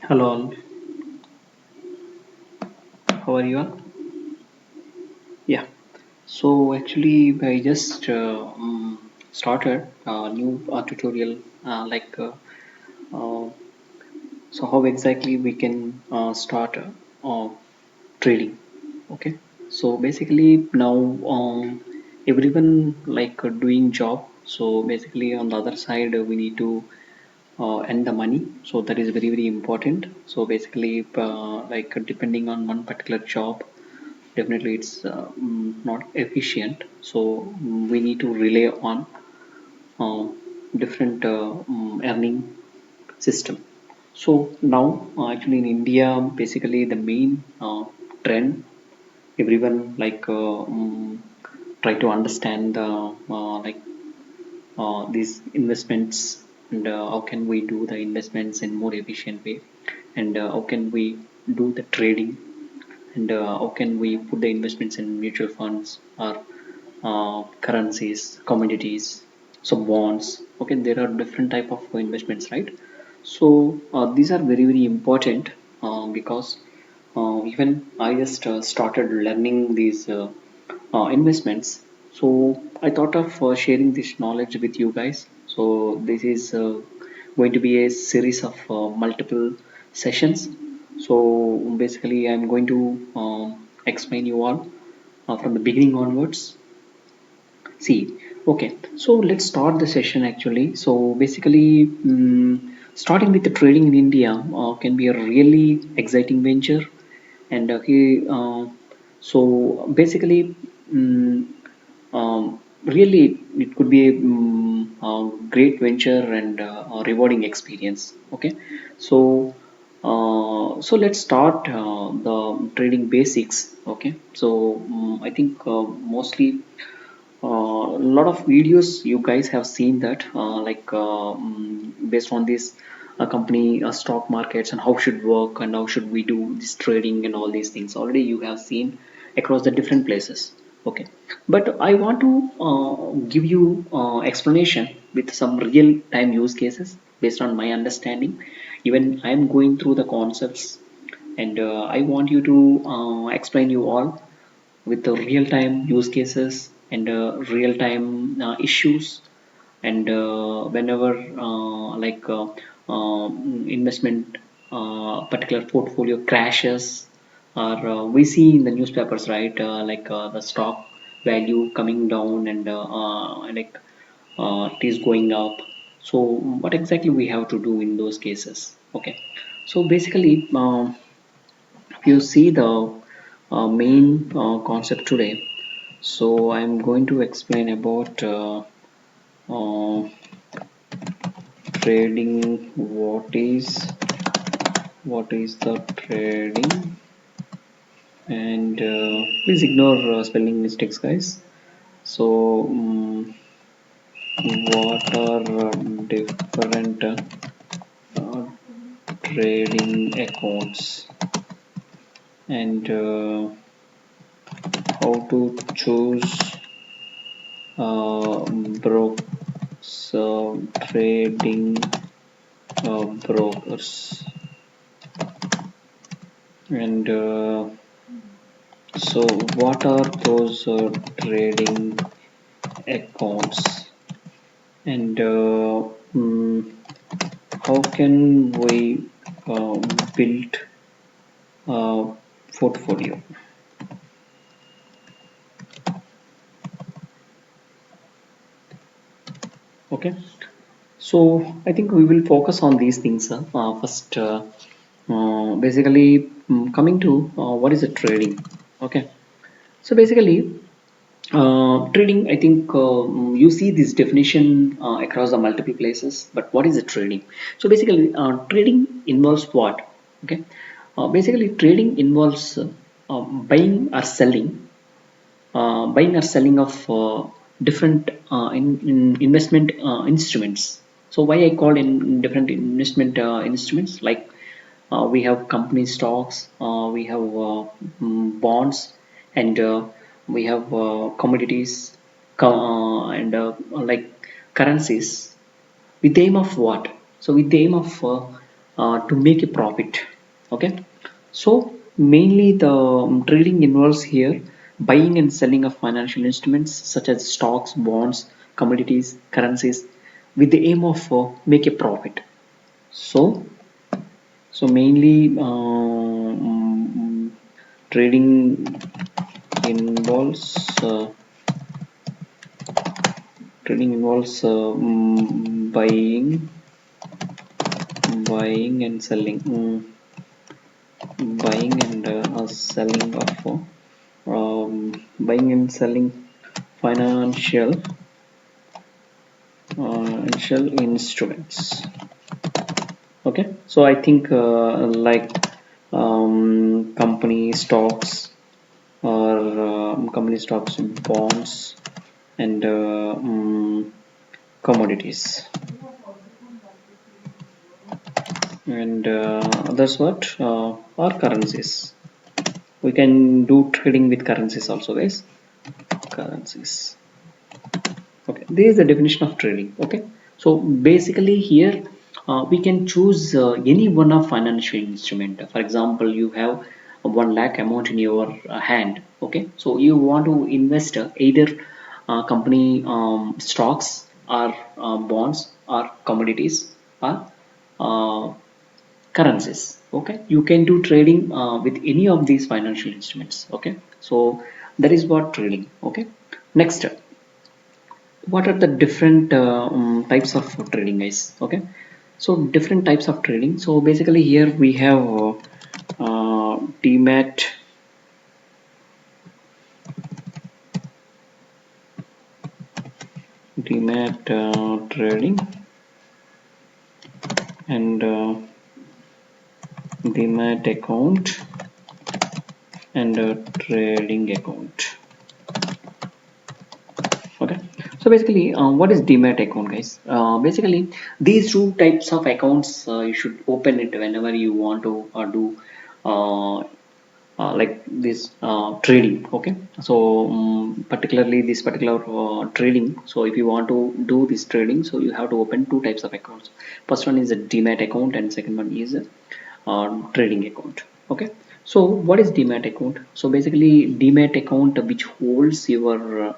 Hello all, how are you all? Yeah, so actually I just started a new tutorial uh, so how exactly we can start trading. Okay, so basically now everyone doing job. So basically on the other side we need to earn the money. So that is very important. So basically depending on one particular job, definitely it's not efficient, so we need to rely on uh, different earning system. So now actually in India, basically the main trend, everyone try to understand the these investments, and how can we do the investments in more efficient way, and how can we do the trading, and how can we put the investments in mutual funds or currencies, commodities, so bonds. Okay, there are different type of investments, right? So these are very important because even I just started learning these investments. So I thought of sharing this knowledge with you guys. So this is going to be a series of multiple sessions. So basically, I'm going to explain you all from the beginning onwards. See, okay, so let's start the session actually. So basically, starting with the trading in India can be a really exciting venture, and so basically, um, really it could be a great venture and a rewarding experience. Okay, so so let's start the trading basics. Okay, so I think mostly a lot of videos you guys have seen that based on this company stock markets and how should work and how should we do this trading and all these things already you have seen across the different places. Okay, but I want to give you explanation with some real time use cases based on my understanding. Even I am going through the concepts, and I want you to explain you all with the real-time use cases and real-time issues, and whenever investment particular portfolio crashes, or we see in the newspapers, right, the stock value coming down, and it is going up. So what exactly we have to do in those cases? Okay, so basically if you see the main concept today, so I'm going to explain about trading. What is the trading? And please ignore spelling mistakes, guys. So what are different uh, trading accounts, and how to choose brokers, trading brokers, and so what are those trading accounts, and how can we build a portfolio? Okay, so I think we will focus on these things first. Basically, coming to what is a trading? Okay, so basically, trading, I think you see this definition across the multiple places, but what is the trading? So basically, trading involves what? Okay, basically, trading involves buying or selling, of different investment instruments. So why I call in different investment instruments, like we have company stocks, we have bonds, and we have commodities, and like currencies, with the aim of what? So with the aim of to make a profit. Okay, so mainly the trading involves here buying and selling of financial instruments such as stocks, bonds, commodities, currencies with the aim of make a profit. So mainly trading involves buying and selling, buying and selling of buying and selling financial financial instruments. Okay, so I think like company stocks or company stocks, bonds, and commodities, and others what are currencies. We can do trading with currencies also, guys. Currencies. Okay, there is the definition of trading. Okay, so basically here we can choose any one of financial instrument. For example, you have a 1 lakh amount in your hand. Okay, so you want to invest either company stocks or bonds or commodities or uh, currencies. Okay, you can do trading with any of these financial instruments. Okay, so that is what trading. Okay, next, what are the different types of trading, guys? Okay, so different types of trading. So basically here we have demat trading and demat account and trading account. Okay, so basically what is demat account, guys? Basically these two types of accounts, you should open it whenever you want to do uh, like this trading. Okay, so particularly this particular trading, so if you want to do this trading, so you have to open two types of accounts. First one is a demat account and second one is a trading account. Okay, so what is demat account? So basically demat account which holds your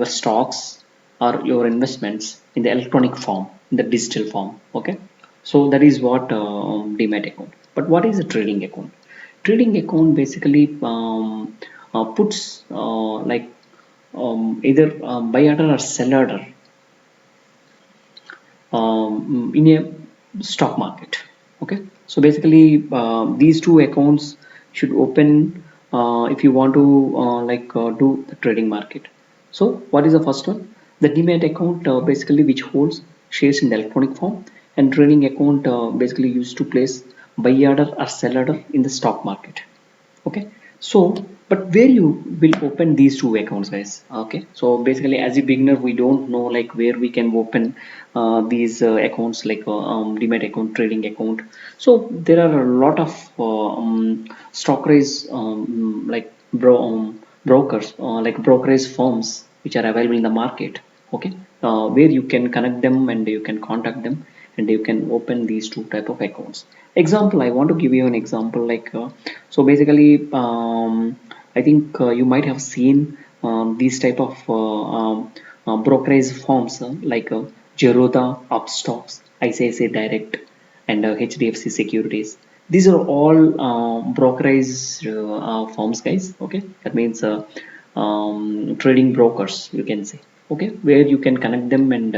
stocks or your investments in the electronic form, in the digital form. Okay, so that is what demat account. But what is a trading account? Trading account basically puts like either buy order or sell order in a stock market. Okay, so basically these two accounts should open if you want to do the trading market. So what is the first one? The demat account basically which holds shares in the electronic form, and trading account basically used to place buy order or sell order in the stock market. Okay, so but where you will open these two accounts, guys? Okay, so basically as a beginner we don't know like where we can open these accounts like demat account, trading account. So there are a lot of stockers brokers like brokerage firms which are available in the market. Okay, where you can connect them and you can contact them and you can open these two type of accounts. Example, I want to give you an example like so basically I think you might have seen these type of brokerage firms like Zerodha, Upstocks, ICICI Direct, and HDFC Securities. These are all brokerage firms, guys. Okay, that means trading brokers, you can say. Okay, where you can connect them and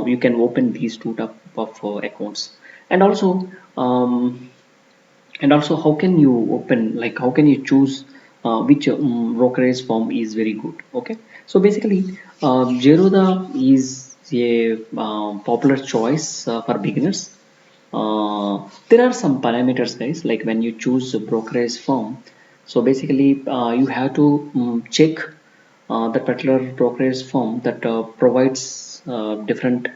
you can open these two type of accounts. And also how can you open, like how can you choose which brokerage firm is very good? Okay, so basically Zerodha is a popular choice for beginners. There are some parameters, guys, like when you choose a brokerage firm. So basically you have to check that particular brokerage firm that provides different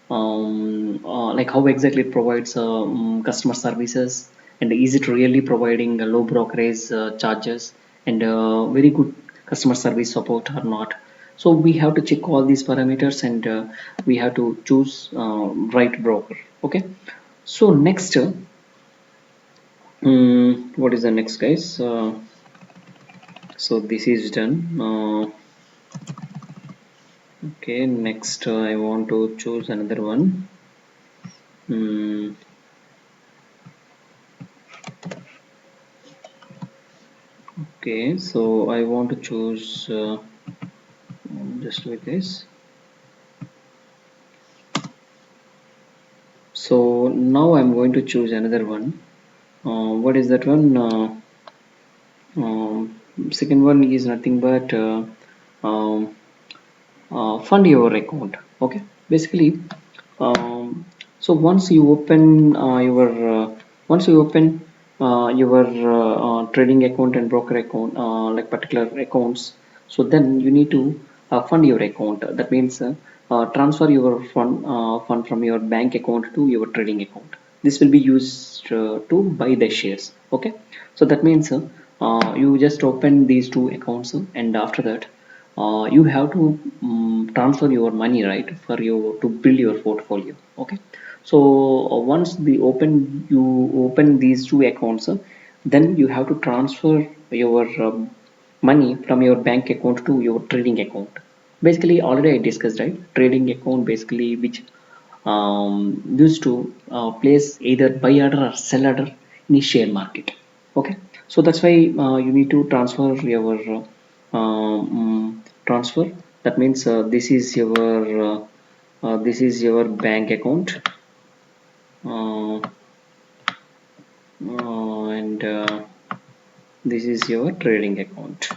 like how exactly it provides customer services, and is it really providing low brokerage charges and very good customer service support or not. So we have to check all these parameters, and we have to choose right broker. Okay, so next, what is the next, guys? So this is done. Okay, next, I want to choose another one. Hmm, okay, so I want to choose just with this. So now I'm going to choose another one. What is that one? Second one is nothing but um, fund your account. Okay, basically, um, so once you open your trading account and broker account, like particular accounts, so then you need to fund your account. That means transfer your fund from your bank account to your trading account. This will be used to buy the shares. Okay, so that means you just open these two accounts, and after that you have to transfer your money, right, for you to build your portfolio. Okay, so once you open these two accounts, then you have to transfer your money from your bank account to your trading account. Basically, already I discussed, right, trading account basically which used to place either buy order or sell order in the share market. Okay, so that's why you need to transfer your transfer. That means this is your bank account, uh, and this is your trading account.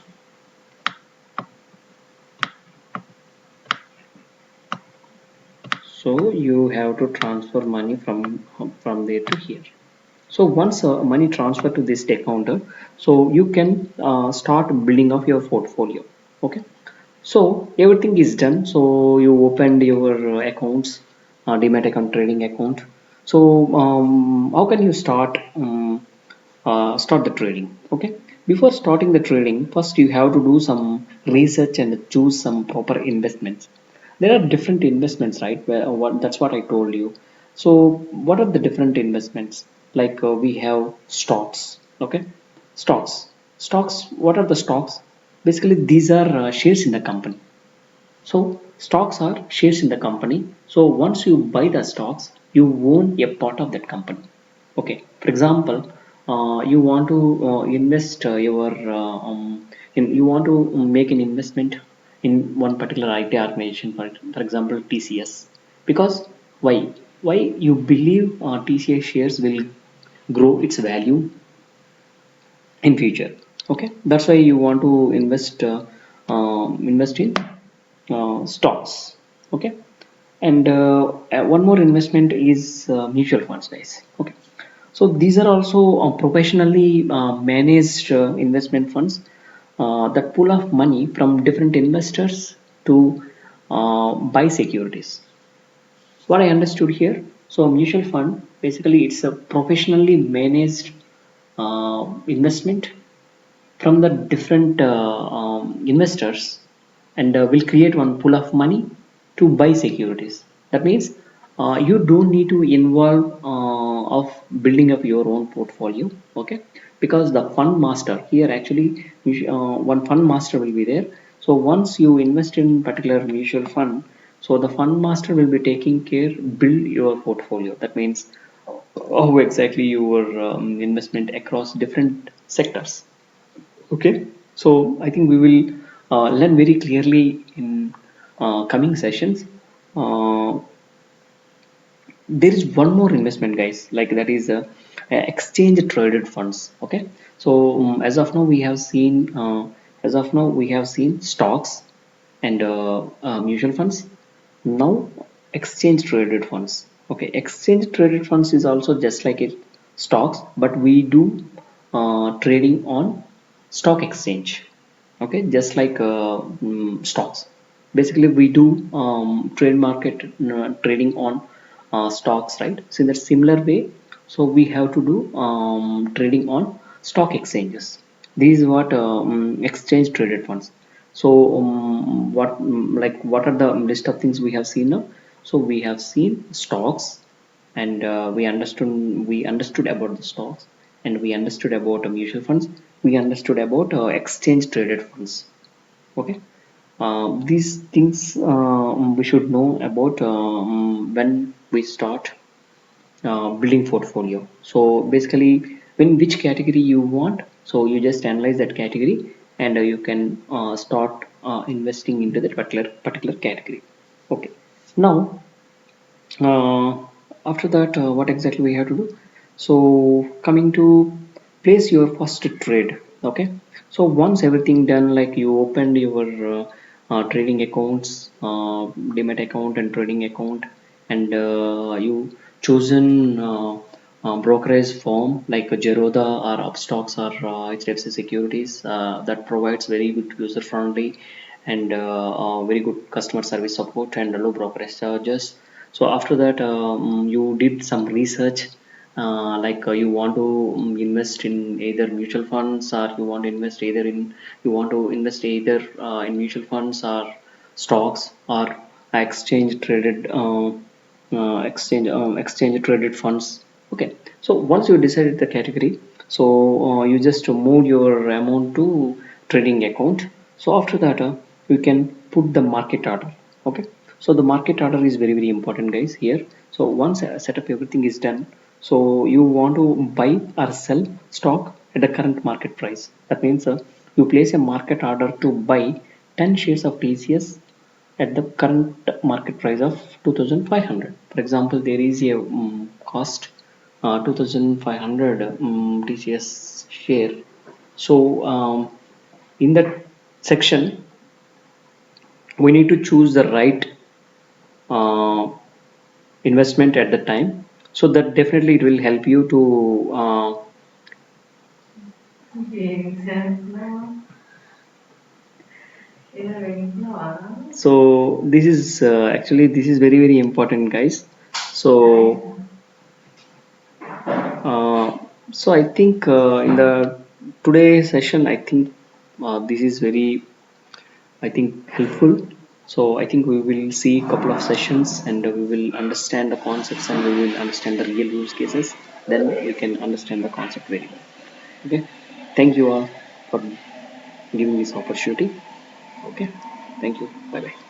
So you have to transfer money from there to here. So once money transfer to this account, so you can start building up your portfolio. Okay, so everything is done. So you opened your accounts, demat account, trading account. So how can you start the trading? Okay, before starting the trading, first you have to do some research and choose some proper investments. There are different investments, right? That's what I told you. So what are the different investments? Like we have stocks. Okay, stocks. What are the stocks? Basically these are shares in the company. So stocks are shares in the company. So once you buy the stocks, you own a part of that company. Okay. For example, you want to invest you want to make an investment in one particular IT organization, for example, TCS. Because why? Why you believe TCS shares will grow its value in future? Okay, that's why you want to invest in stocks. Okay, and one more investment is mutual funds, guys. Okay, so these are also professionally managed investment funds that pull off money from different investors to buy securities. What I understood here, so a mutual fund basically it's a professionally managed investment from the different investors, and will create one pool of money to buy securities. That means you don't need to involve of building up your own portfolio. Okay, because the fund master here actually one fund master will be there. So once you invest in particular mutual fund, so the fund master will be taking care build your portfolio. That means how exactly your investment across different sectors. Okay, so I think we will learn very clearly in coming sessions. Uh, there is one more investment, guys, like that is exchange traded funds. Okay, so as of now we have seen stocks and mutual funds. Now exchange traded funds. Okay, exchange traded funds is also just like it stocks, but we do trading on stock exchange. Okay, just like stocks. Basically we do trade market trading on stocks, right? So in that similar way, so we have to do trading on stock exchanges. This is what exchange traded funds. So what are the list of things we have seen now? So we have seen stocks, and we understood about the stocks, and we understood about mutual funds. We understood about exchange traded funds. Okay, these things we should know about when we start building portfolio. So basically, when which category you want, so you just analyze that category, and you can start investing into that particular category. Okay. Now, uh, after that, what exactly we have to do? So coming to place your first trade. Okay. So once everything done, like you opened your trading accounts, demat account and trading account, and you chosen brokerage firm like Zerodha or Upstocks or HDFC Securities that provides very good user friendly and very good customer service support and low brokerage charges. So after that, you did some research, you want to invest in either mutual funds, or you want to invest either in mutual funds or stocks or exchange traded funds. Okay, so once you decided the category, so you just move your amount to trading account. So after that, you can put the market order. Okay, so the market order is very very important, guys, here. So once setup everything is done, so you want to buy or sell stock at the current market price. That means you place a market order to buy 10 shares of TCS at the current market price of 2500. For example, there is a cost 2500 TCS share. So in that section, we need to choose the right uh, investment at the time. So that definitely it will help you to so this is actually this is very very important, guys. So Uh, so I think in the today session, I think this is very, I think, helpful. So I think we will see a couple of sessions, and we will understand the concepts, and we will understand the real use cases. Then we can understand the concept very well. Okay. Thank you all for giving this opportunity. Okay. Thank you. Bye bye.